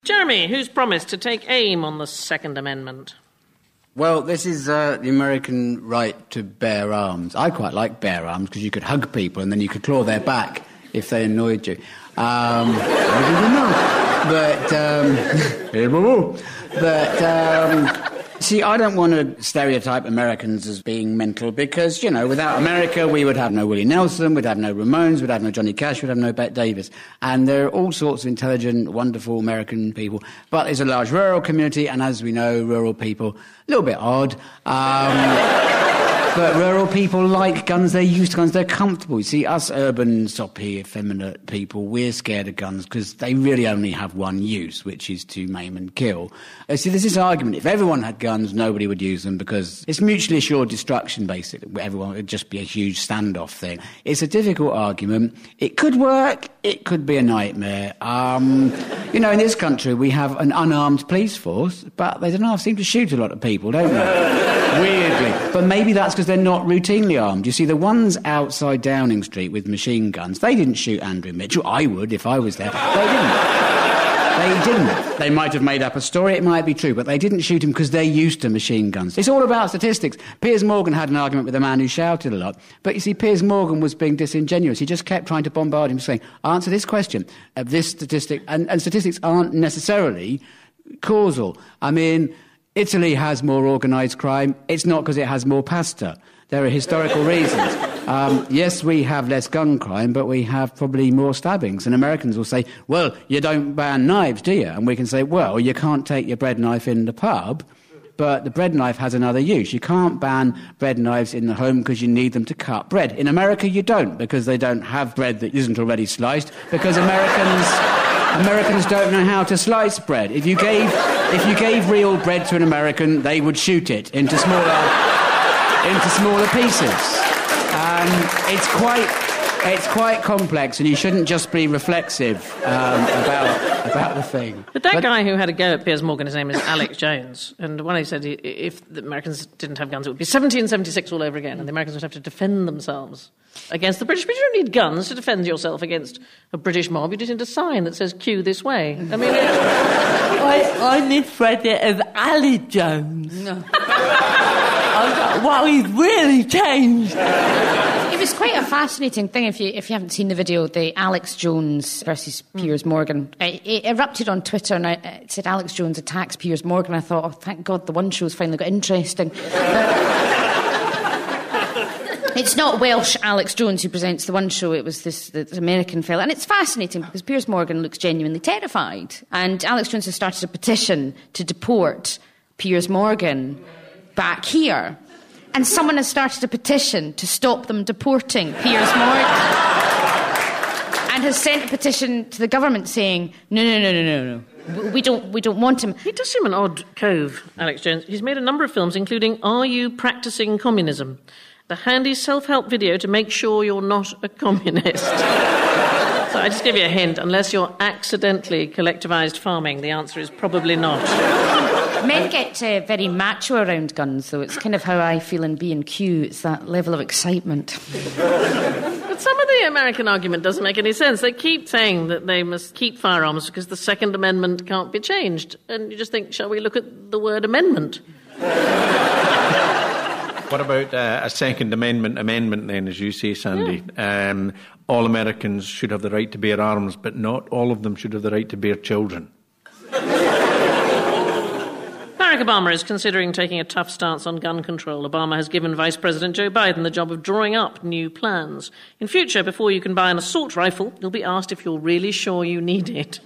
Jeremy, who's promised to take aim on the Second Amendment? Well, this is the American right to bear arms. I quite like bear arms because you could hug people and then you could claw their back if they annoyed you. See, I don't want to stereotype Americans as being mental because, without America we would have no Willie Nelson, we'd have no Ramones, we'd have no Johnny Cash, we'd have no Bette Davis. And there are all sorts of intelligent, wonderful American people. But there's a large rural community, and as we know, rural people, a little bit odd. But rural people like guns, they're used to guns, they're comfortable. You see, us urban, soppy, effeminate people, we're scared of guns because they really only have one use, which is to maim and kill. See, there's this argument, if everyone had guns, nobody would use them because it's mutually assured destruction, basically. Everyone would just be a huge standoff thing. It's a difficult argument. It could work, it could be a nightmare. In this country, we have an unarmed police force, but they don't seem to shoot a lot of people, don't they? Weirdly. But maybe that's because they're not routinely armed. You see, the ones outside Downing Street with machine guns, they didn't shoot Andrew Mitchell. I would if I was there. They didn't. They might have made up a story, it might be true, but they didn't shoot him because they're used to machine guns. It's all about statistics. Piers Morgan had an argument with a man who shouted a lot, but you see, Piers Morgan was being disingenuous. He just kept trying to bombard him, saying, answer this question, this statistic, and statistics aren't necessarily causal. I mean, Italy has more organised crime. It's not because it has more pasta. There are historical reasons. Yes, we have less gun crime, but we have probably more stabbings. And Americans will say, well, you don't ban knives, do you? And we can say, well, you can't take your bread knife in the pub, but the bread knife has another use. You can't ban bread knives in the home because you need them to cut bread. In America, you don't, because they don't have bread that isn't already sliced, because Americans don't know how to slice bread. If you gave real bread to an American, they would shoot it into smaller pieces. It's quite complex, and you shouldn't just be reflexive about the thing. But that guy who had a go at Piers Morgan, his name is Alex Jones, and when he said if the Americans didn't have guns, it would be 1776 all over again, and the Americans would have to defend themselves against the British. But you don't need guns to defend yourself against a British mob. You just need a sign that says "Q this way." I mean, I misread it as Ali Jones. No. Wow, he's really changed. It was quite a fascinating thing, if you haven't seen the video, the Alex Jones versus Piers Morgan. It erupted on Twitter, and it said Alex Jones attacks Piers Morgan. I thought, oh, thank God, the One Show's finally got interesting. It's not Welsh Alex Jones who presents the One Show, it was this American fella. And it's fascinating because Piers Morgan looks genuinely terrified. And Alex Jones has started a petition to deport Piers Morgan back here. And someone has started a petition to stop them deporting Piers Morgan. And has sent a petition to the government saying, no. We don't want him. He does seem an odd cove, Alex Jones. He's made a number of films, including Are You Practicing Communism? The handy self-help video to make sure you're not a communist. So I just give you a hint. Unless you're accidentally collectivised farming, the answer is probably not. Men get very macho around guns, though. It's kind of how I feel in B&Q. It's that level of excitement. But some of the American argument doesn't make any sense. They keep saying that they must keep firearms because the Second Amendment can't be changed. And you just think, shall we look at the word amendment? What about a Second Amendment then, as you say, Sandy? Yeah. All Americans should have the right to bear arms, but not all of them should have the right to bear children. Barack Obama is considering taking a tough stance on gun control. Obama has given Vice President Joe Biden the job of drawing up new plans. In future, before you can buy an assault rifle, you'll be asked if you're really sure you need it.